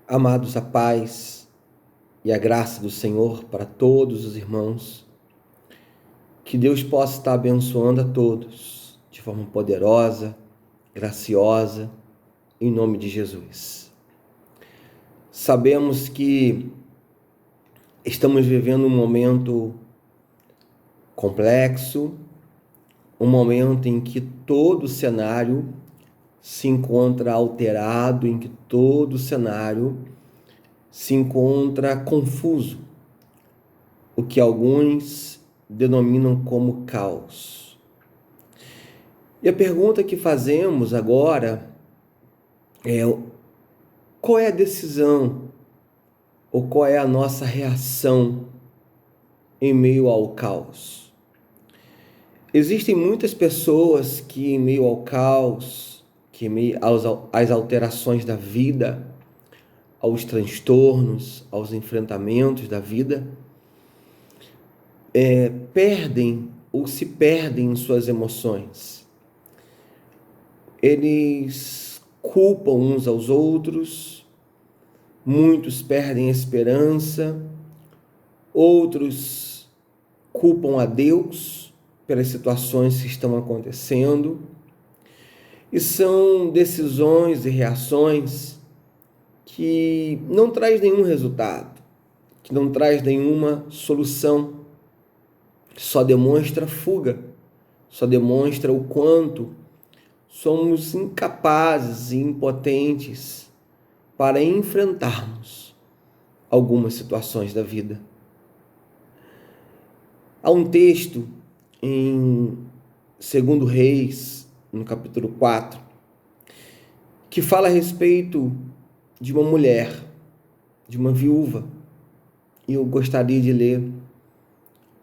Amados, a paz e a graça do Senhor para todos os irmãos. Que Deus possa estar abençoando a todos de forma poderosa, graciosa, em nome de Jesus. Sabemos que estamos vivendo um momento complexo, um momento em que todo o cenário se encontra alterado, em que todo o cenário se encontra confuso, o que alguns denominam como caos. E a pergunta que fazemos agora é: qual é a decisão ou qual é a nossa reação em meio ao caos? Existem muitas pessoas que, em meio ao caos, que em meio às alterações da vida, aos transtornos, aos enfrentamentos da vida, perdem ou se perdem em suas emoções. Eles culpam uns aos outros, muitos perdem a esperança, outros culpam a Deus pelas situações que estão acontecendo, e são decisões e reações que não traz nenhum resultado, que não traz nenhuma solução, só demonstra fuga, só demonstra o quanto somos incapazes e impotentes para enfrentarmos algumas situações da vida. Há um texto em 2 Reis, no capítulo 4, que fala a respeito de uma mulher, de uma viúva, e eu gostaria de ler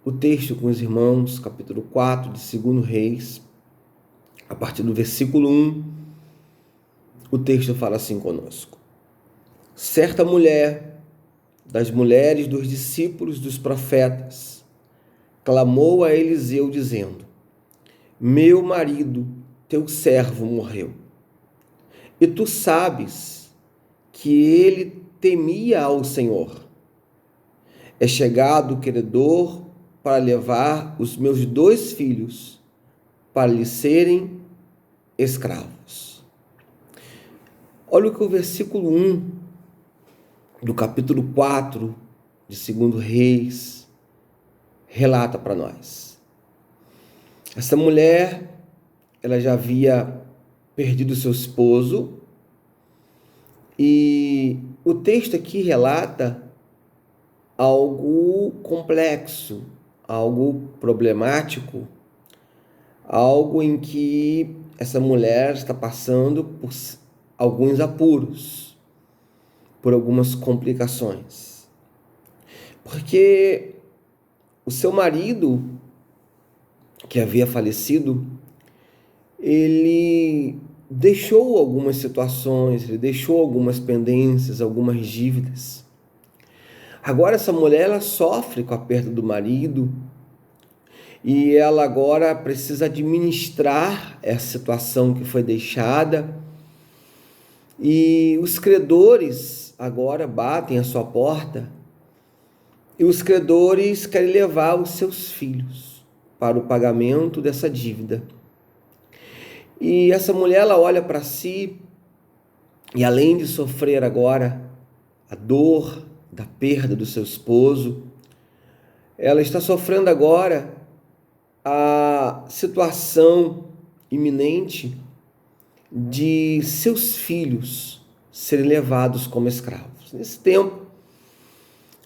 o texto com os irmãos, capítulo 4 de 2 Reis, a partir do versículo 1, o texto fala assim conosco. Certa mulher, das mulheres dos discípulos dos profetas, clamou a Eliseu dizendo: meu marido, teu servo, morreu. E tu sabes que ele temia ao Senhor. É chegado o credor para levar os meus 2 filhos para lhe serem escravos. Olha o que o versículo 1 do capítulo 4 de 2 Reis relata para nós. Essa mulher, ela já havia perdido seu esposo, e o texto aqui relata algo complexo, algo problemático, algo em que essa mulher está passando por alguns apuros, por algumas complicações. Porque o seu marido, que havia falecido, ele deixou algumas situações, ele deixou algumas pendências, algumas dívidas. Agora essa mulher, ela sofre com a perda do marido, e ela agora precisa administrar essa situação que foi deixada, e os credores agora batem à sua porta, e os credores querem levar os seus filhos para o pagamento dessa dívida. E essa mulher, ela olha para si, e além de sofrer agora a dor da perda do seu esposo, ela está sofrendo agora a situação iminente de seus filhos serem levados como escravos. Nesse tempo,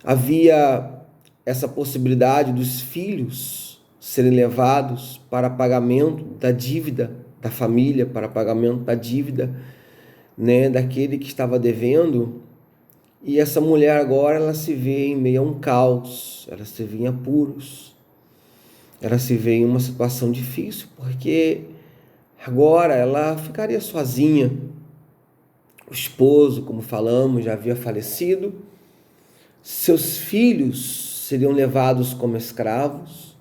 havia essa possibilidade dos filhos serem levados para pagamento da dívida da família, para pagamento da dívida, daquele que estava devendo. E essa mulher agora, ela se vê em meio a um caos, ela se vê em apuros, ela se vê em uma situação difícil, porque agora ela ficaria sozinha. O esposo, como falamos, já havia falecido, seus filhos seriam levados como escravos,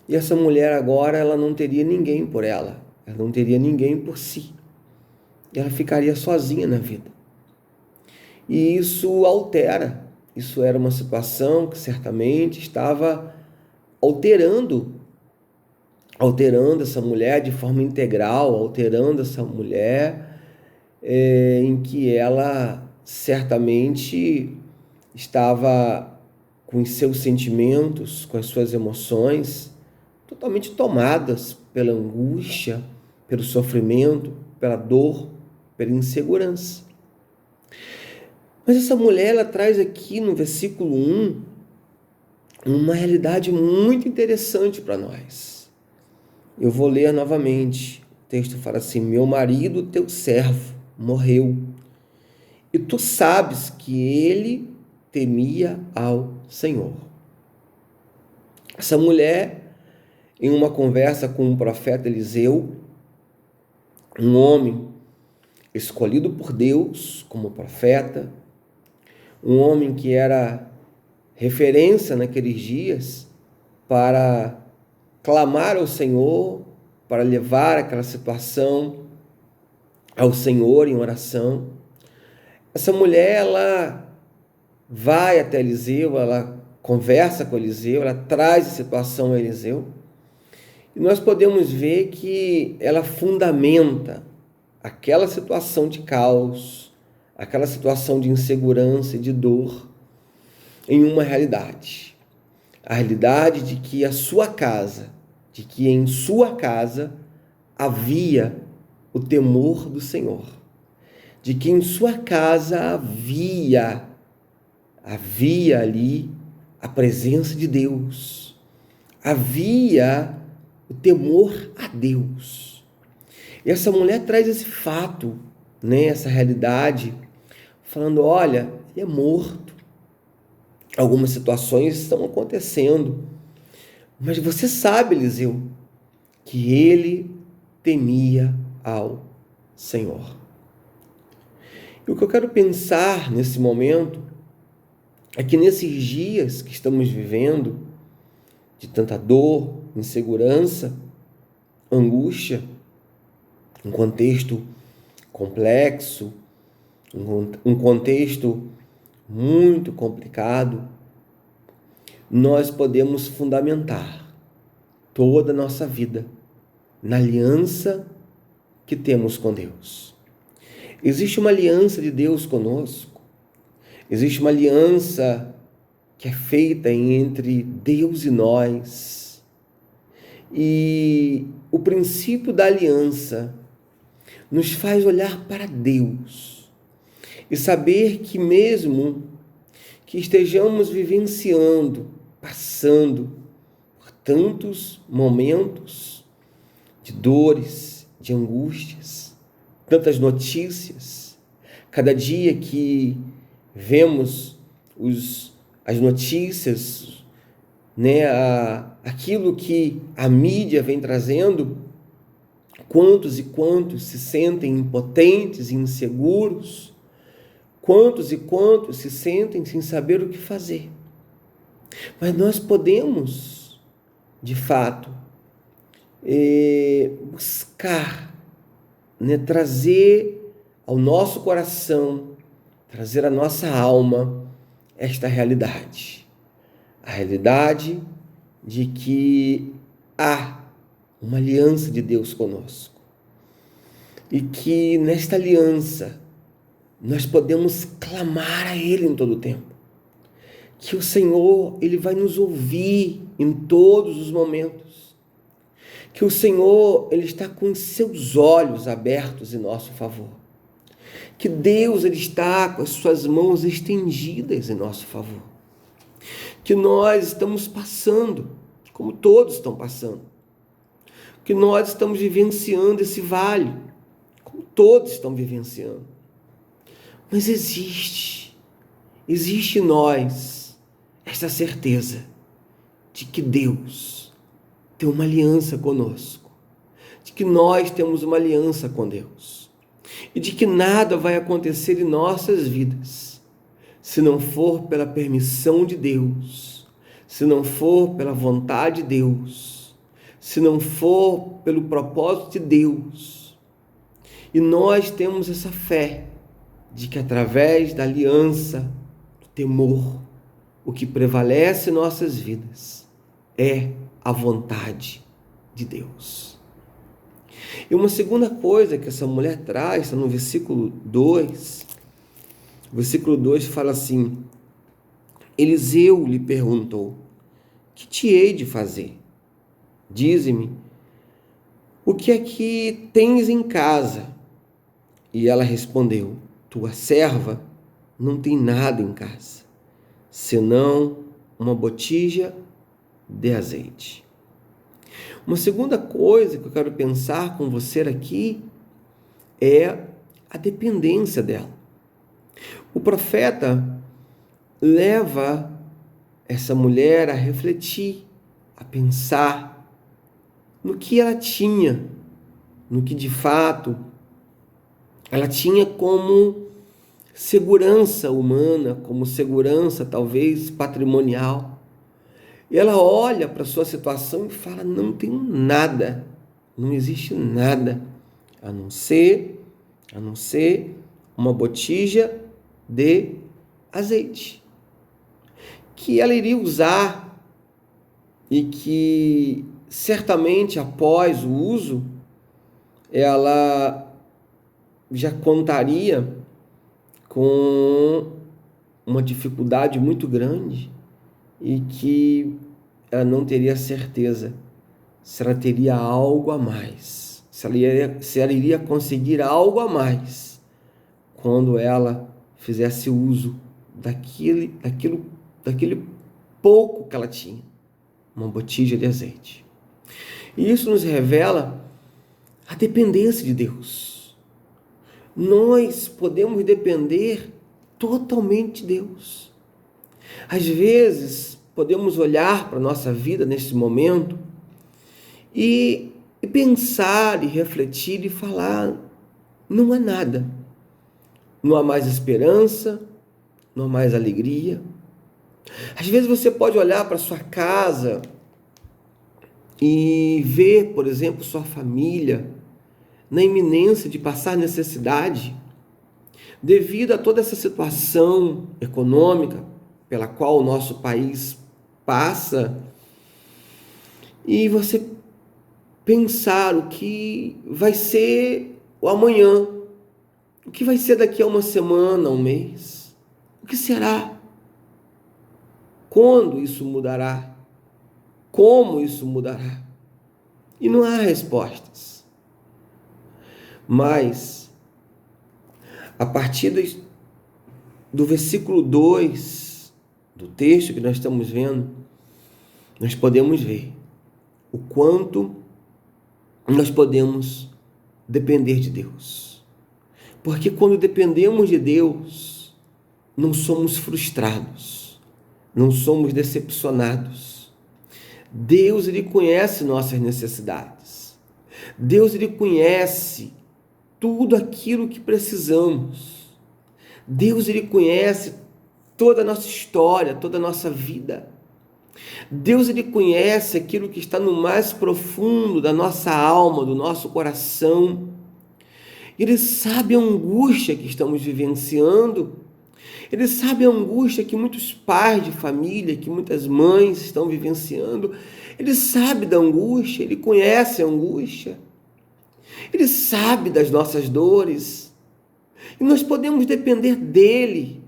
e essa mulher agora, ela não teria ninguém por ela não teria ninguém por si, e ela ficaria sozinha na vida. E isso altera. Isso era uma situação que certamente estava alterando essa mulher de forma integral, alterando essa mulher, em que ela certamente estava com os seus sentimentos, com as suas emoções, totalmente tomadas pela angústia, pelo sofrimento, pela dor, pela insegurança. Mas essa mulher, ela traz aqui no versículo 1 uma realidade muito interessante para nós. Eu vou ler novamente. O texto fala assim: meu marido, teu servo, morreu, e tu sabes que ele temia ao Senhor. Essa mulher, em uma conversa com o profeta Eliseu, um homem escolhido por Deus como profeta, um homem que era referência naqueles dias para clamar ao Senhor, para levar aquela situação ao Senhor em oração. Essa mulher, ela vai até Eliseu, ela conversa com Eliseu, ela traz a situação a Eliseu, e nós podemos ver que ela fundamenta aquela situação de caos, aquela situação de insegurança e de dor em uma realidade. A realidade de que a sua casa, de que em sua casa havia o temor do Senhor, de que em sua casa havia ali a presença de Deus, havia o temor a Deus. E essa mulher traz esse fato, essa realidade, falando: olha, ele é morto. Algumas situações estão acontecendo, mas você sabe, Eliseu, que ele temia ao Senhor. E o que eu quero pensar nesse momento é que nesses dias que estamos vivendo, de tanta dor, insegurança, angústia, um contexto complexo, um contexto muito complicado, nós podemos fundamentar toda a nossa vida na aliança que temos com Deus. Existe uma aliança de Deus conosco, existe uma aliança que é feita entre Deus e nós. E o princípio da aliança nos faz olhar para Deus e saber que mesmo que estejamos vivenciando, passando por tantos momentos de dores, de angústias, tantas notícias, cada dia que vemos as notícias, aquilo que a mídia vem trazendo, quantos e quantos se sentem impotentes e inseguros, quantos e quantos se sentem sem saber o que fazer. Mas nós podemos, de fato, buscar, trazer ao nosso coração, trazer à nossa alma esta realidade. A realidade de que há uma aliança de Deus conosco. E que nesta aliança nós podemos clamar a Ele em todo o tempo. Que o Senhor, Ele vai nos ouvir em todos os momentos. Que o Senhor, Ele está com os seus olhos abertos em nosso favor. Que Deus, Ele está com as suas mãos estendidas em nosso favor. Que nós estamos passando, como todos estão passando. Que nós estamos vivenciando esse vale, como todos estão vivenciando. Mas existe em nós essa certeza de que Deus tem uma aliança conosco, de que nós temos uma aliança com Deus e de que nada vai acontecer em nossas vidas se não for pela permissão de Deus, se não for pela vontade de Deus, se não for pelo propósito de Deus. E nós temos essa fé de que através da aliança, do temor, o que prevalece em nossas vidas é a vontade de Deus. E uma segunda coisa que essa mulher traz, está no versículo 2. O versículo 2 fala assim: Eliseu lhe perguntou: que te hei de fazer? Dize-me, o que é que tens em casa? E ela respondeu: tua serva não tem nada em casa, senão uma botija de azeite. Uma segunda coisa que eu quero pensar com você aqui é a dependência dela. O profeta leva essa mulher a refletir, a pensar no que ela tinha, no que de fato ela tinha como segurança humana, como segurança talvez patrimonial. E ela olha para a sua situação e fala: não tenho nada, não existe nada, a não ser uma botija de azeite, que ela iria usar e que certamente após o uso, ela já contaria com uma dificuldade muito grande e que ela não teria certeza se ela teria algo a mais, se ela iria conseguir algo a mais quando ela fizesse uso daquele pouco que ela tinha, uma botija de azeite. E isso nos revela a dependência de Deus. Nós podemos depender totalmente de Deus. Às vezes, podemos olhar para a nossa vida nesse momento e pensar, e refletir e falar: não há nada. Não há mais esperança, não há mais alegria. Às vezes você pode olhar para a sua casa e ver, por exemplo, sua família na iminência de passar necessidade devido a toda essa situação econômica pela qual o nosso país passa, e você pensar o que vai ser o amanhã, o que vai ser daqui a uma semana, um mês, o que será? Quando isso mudará? Como isso mudará? E não há respostas. Mas, a partir do versículo 2 do texto que nós estamos vendo, nós podemos ver o quanto nós podemos depender de Deus. Porque quando dependemos de Deus, não somos frustrados, não somos decepcionados. Deus, Ele conhece nossas necessidades. Deus, Ele conhece tudo aquilo que precisamos. Deus, Ele conhece toda a nossa história, toda a nossa vida. Deus, Ele conhece aquilo que está no mais profundo da nossa alma, do nosso coração. Ele sabe a angústia que estamos vivenciando. Ele sabe a angústia que muitos pais de família, que muitas mães estão vivenciando. Ele sabe da angústia, Ele conhece a angústia. Ele sabe das nossas dores. E nós podemos depender dEle.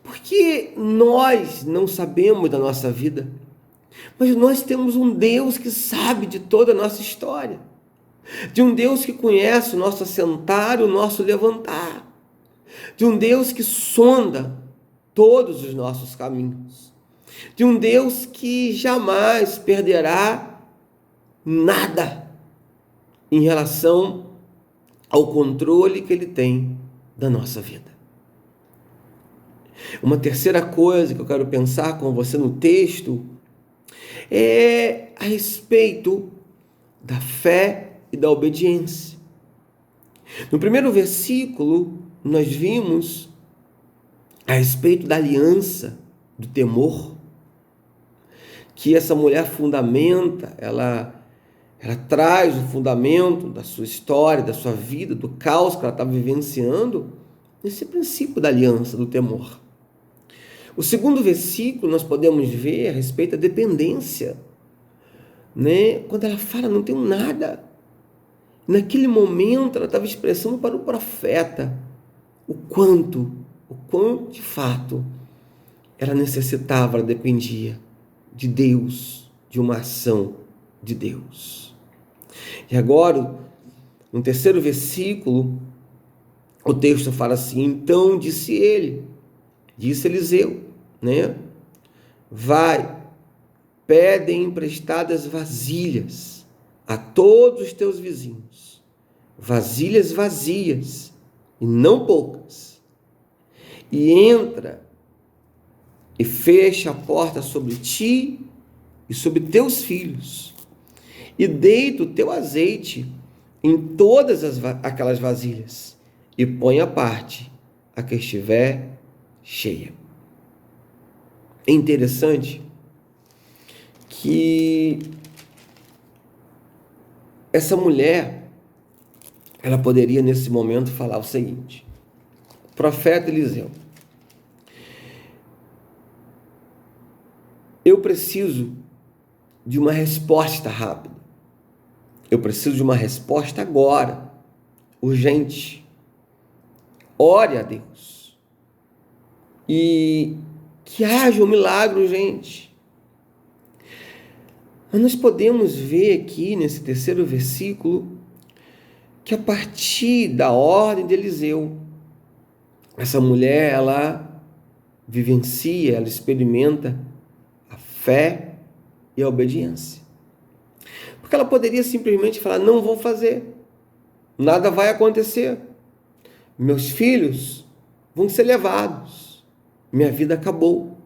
Porque nós não sabemos da nossa vida. Mas nós temos um Deus que sabe de toda a nossa história. De um Deus que conhece o nosso assentar e o nosso levantar. De um Deus que sonda todos os nossos caminhos. De um Deus que jamais perderá nada em relação ao controle que Ele tem da nossa vida. Uma terceira coisa que eu quero pensar com você no texto é a respeito da fé e da obediência. No primeiro versículo, nós vimos a respeito da aliança, do temor, que essa mulher fundamenta, ela traz o fundamento da sua história, da sua vida, do caos que ela está vivenciando, nesse princípio da aliança, do temor. O segundo versículo nós podemos ver a respeito da dependência, né? Quando ela fala, não tenho nada. Naquele momento ela estava expressando para o profeta o quanto de fato ela necessitava, ela dependia de Deus, de uma ação de Deus. E agora, no terceiro versículo, o texto fala assim: então disse Eliseu, né? Vai, pede emprestadas vasilhas a todos os teus vizinhos, vasilhas vazias, e não poucas, e entra e fecha a porta sobre ti e sobre teus filhos, e deita o teu azeite em todas aquelas vasilhas, e põe à parte a que estiver cheia. É interessante que essa mulher, ela poderia nesse momento falar o seguinte: profeta Eliseu, eu preciso de uma resposta rápida. Eu preciso de uma resposta agora, urgente. Ore a Deus e que haja um milagre urgente. Mas nós podemos ver aqui nesse terceiro versículo que a partir da ordem de Eliseu, essa mulher, ela vivencia, ela experimenta a fé e a obediência. Porque ela poderia simplesmente falar: não vou fazer, nada vai acontecer, meus filhos vão ser levados, minha vida acabou.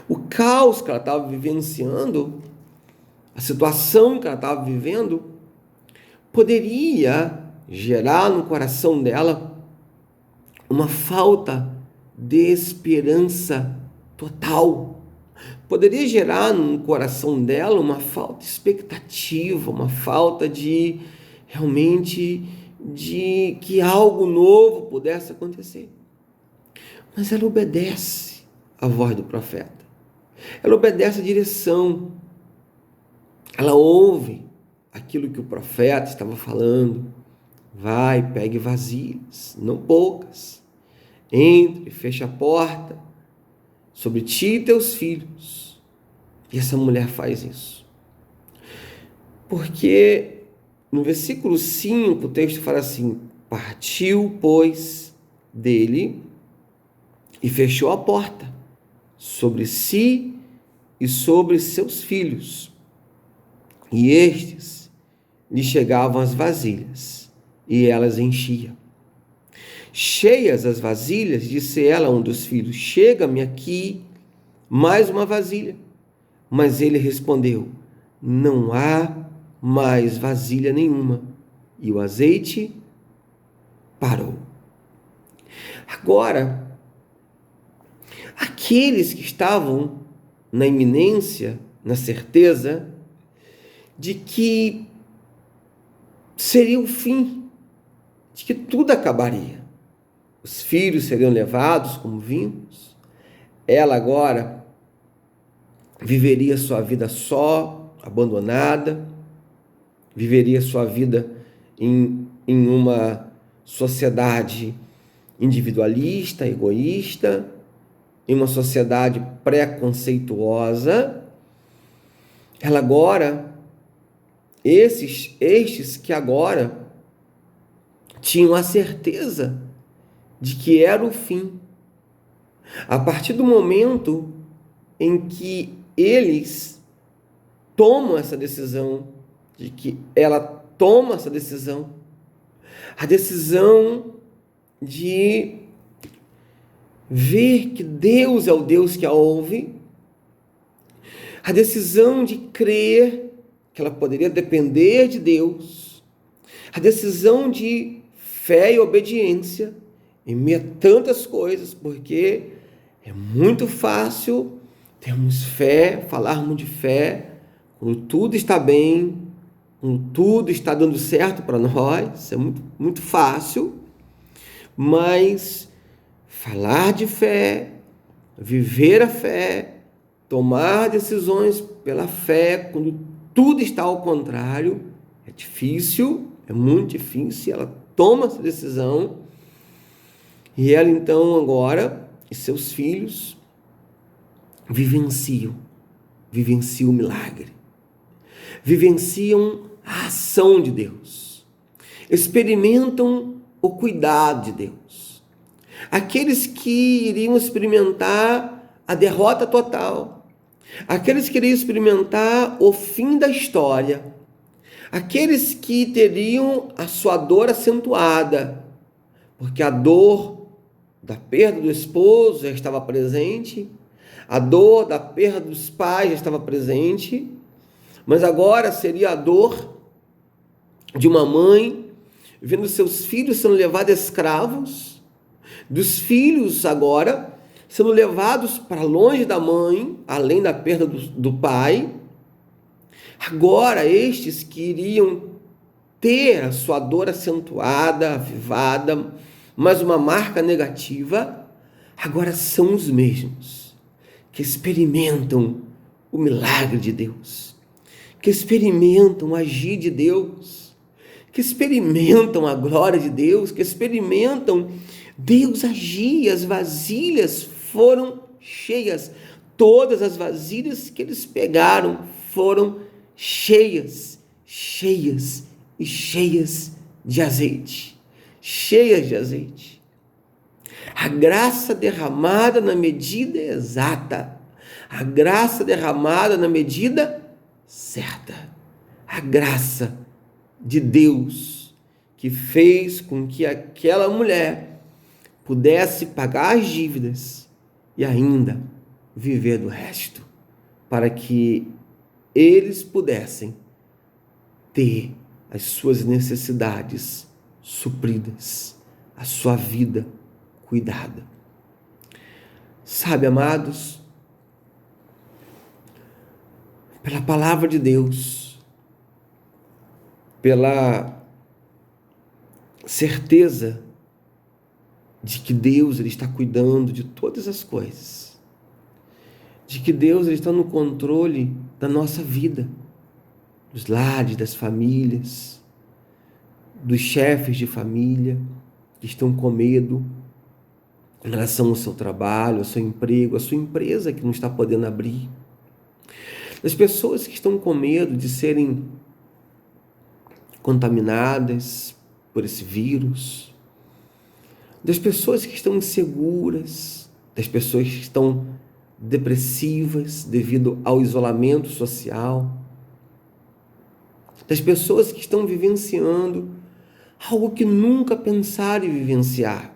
O caos que ela estava vivenciando, a situação que ela estava vivendo, poderia gerar no coração dela uma falta de esperança total. Poderia gerar no coração dela uma falta de expectativa, uma falta de realmente de que algo novo pudesse acontecer. Mas ela obedece à voz do profeta. Ela obedece à direção. Ela ouve aquilo que o profeta estava falando. Vai, pegue vasilhas, não poucas. Entre, fecha a porta sobre ti e teus filhos. E essa mulher faz isso. Porque no versículo 5 o texto fala assim: partiu, pois, dele e fechou a porta sobre si e sobre seus filhos. E estes lhe chegavam as vasilhas, e elas enchiam. Cheias as vasilhas, disse ela a um dos filhos: chega-me aqui mais uma vasilha. Mas ele respondeu: não há mais vasilha nenhuma. E o azeite parou. Agora, aqueles que estavam na iminência, na certeza de que seria o fim, de que tudo acabaria, os filhos seriam levados como vimos, ela agora viveria sua vida só, abandonada, viveria sua vida em uma sociedade individualista, egoísta, em uma sociedade preconceituosa. Ela agora, estes que agora tinham a certeza de que era o fim. A partir do momento em que eles tomam essa decisão, de que ela toma essa decisão, a decisão de ver que Deus é o Deus que a ouve, a decisão de crer que ela poderia depender de Deus, a decisão de fé e obediência em meio a tantas coisas, porque é muito fácil termos fé, falarmos de fé, quando tudo está bem, quando tudo está dando certo para nós, é muito fácil, mas falar de fé, viver a fé, tomar decisões pela fé, quando tudo está ao contrário, é difícil, é muito difícil. Ela toma essa decisão e ela então agora e seus filhos vivenciam o milagre, vivenciam a ação de Deus, experimentam o cuidado de Deus. Aqueles que iriam experimentar a derrota total, aqueles que iriam experimentar o fim da história, aqueles que teriam a sua dor acentuada, porque a dor da perda do esposo já estava presente, a dor da perda dos pais já estava presente, mas agora seria a dor de uma mãe vendo seus filhos sendo levados escravos, dos filhos agora sendo levados para longe da mãe, além da perda do pai. Agora estes que iriam ter a sua dor acentuada, avivada, mas uma marca negativa, agora são os mesmos que experimentam o milagre de Deus, que experimentam o agir de Deus, que experimentam a glória de Deus, que experimentam Deus agir. As vasilhas foram cheias, todas as vasilhas que eles pegaram foram cheias, cheias e cheias de azeite, cheias de azeite. A graça derramada na medida exata, a graça derramada na medida certa, a graça de Deus que fez com que aquela mulher pudesse pagar as dívidas e ainda viver do resto, para que eles pudessem ter as suas necessidades supridas, a sua vida cuidada. Sabe, amados, pela palavra de Deus, pela certeza de que Deus ele está cuidando de todas as coisas, de que Deus ele está no controle da nossa vida, dos lares, das famílias, dos chefes de família que estão com medo em relação ao seu trabalho, ao seu emprego, à sua empresa que não está podendo abrir, das pessoas que estão com medo de serem contaminadas por esse vírus, das pessoas que estão inseguras, das pessoas que estão depressivas devido ao isolamento social, das pessoas que estão vivenciando algo que nunca pensaram em vivenciar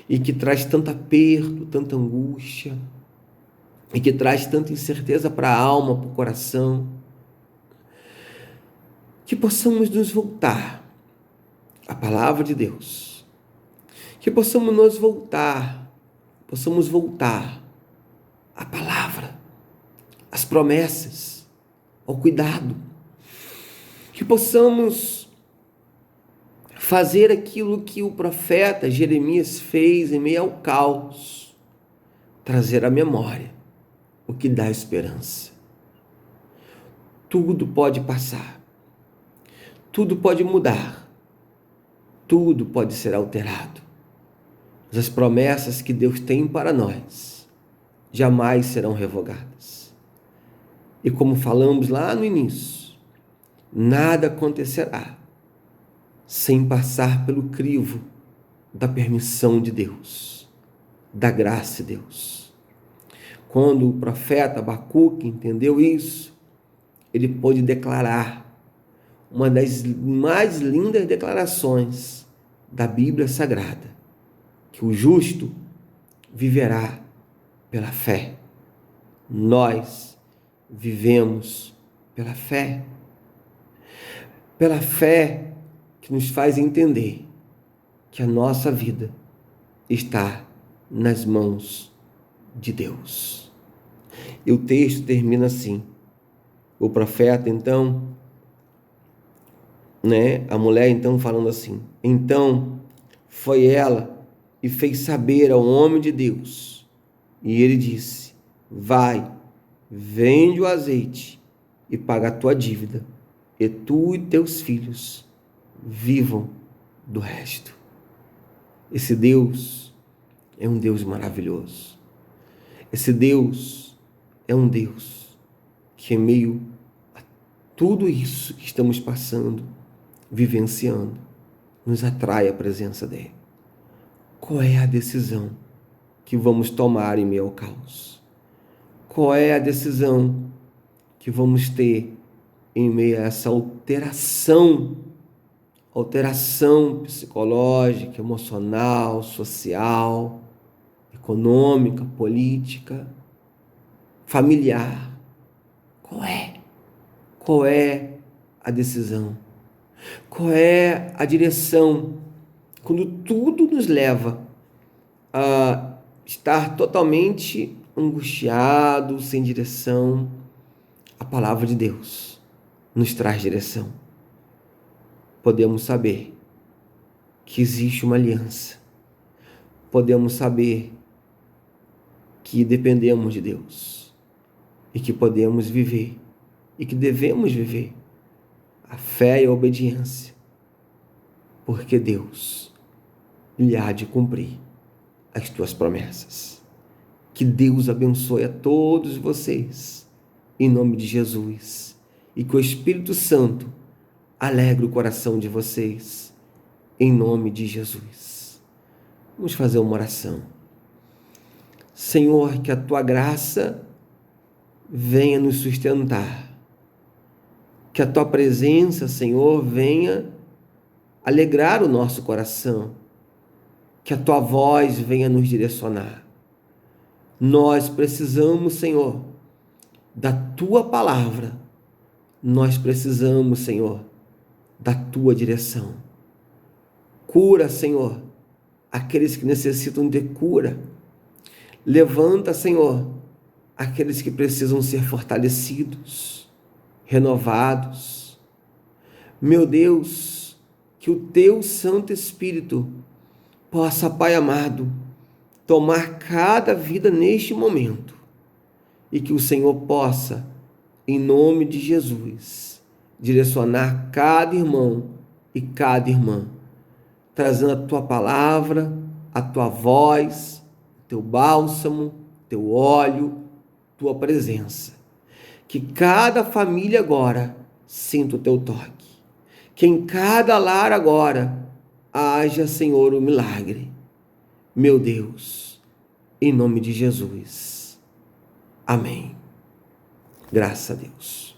e que traz tanto aperto, tanta angústia e que traz tanta incerteza para a alma, para o coração. Que possamos nos voltar à palavra de Deus, que possamos voltar à palavra, às promessas, ao cuidado, que possamos fazer aquilo que o profeta Jeremias fez em meio ao caos, trazer à memória o que dá esperança. Tudo pode passar, tudo pode mudar, tudo pode ser alterado, mas as promessas que Deus tem para nós jamais serão revogadas. E como falamos lá no início, nada acontecerá sem passar pelo crivo da permissão de Deus, da graça de Deus. Quando o profeta Abacuque entendeu isso, ele pôde declarar uma das mais lindas declarações da Bíblia Sagrada, que o justo viverá pela fé. Nós vivemos pela fé. Pela fé que nos faz entender que a nossa vida está nas mãos de Deus. E o texto termina assim. O profeta, então, a mulher, então, falando assim: então Foi ela e fez saber ao homem de Deus. E ele disse: vai, vende o azeite e paga a tua dívida, e tu e teus filhos vivam do resto. Esse Deus é um Deus maravilhoso. Esse Deus é um Deus que, em meio a tudo isso que estamos passando, vivenciando, nos atrai à presença dele. Qual é a decisão que vamos tomar em meio ao caos? Qual é a decisão que vamos ter em meio a essa alteração psicológica, emocional, social, econômica, política, familiar? Qual é? Qual é a decisão? Qual é a direção quando tudo nos leva a estar totalmente angustiado, sem direção? A palavra de Deus nos traz direção. Podemos saber que existe uma aliança. Podemos saber que dependemos de Deus e que podemos viver e que devemos viver a fé e a obediência, porque Deus lhe há de cumprir as tuas promessas. Que Deus abençoe a todos vocês, em nome de Jesus, e que o Espírito Santo alegre o coração de vocês, em nome de Jesus. Vamos fazer uma oração. Senhor, que a tua graça venha nos sustentar, que a tua presença, Senhor, venha alegrar o nosso coração, que a tua voz venha nos direcionar. Nós precisamos, Senhor, da tua palavra. Nós precisamos, Senhor, da tua direção. Cura, Senhor, aqueles que necessitam de cura. Levanta, Senhor, aqueles que precisam ser fortalecidos, renovados. Meu Deus, que o teu Santo Espírito possa, Pai amado, tomar cada vida neste momento e que o Senhor possa, em nome de Jesus, direcionar cada irmão e cada irmã, trazendo a tua palavra, a tua voz, teu bálsamo, teu óleo, tua presença. Que cada família agora sinta o teu toque. Que em cada lar agora haja, Senhor, o milagre. Meu Deus, em nome de Jesus. Amém. Graças a Deus.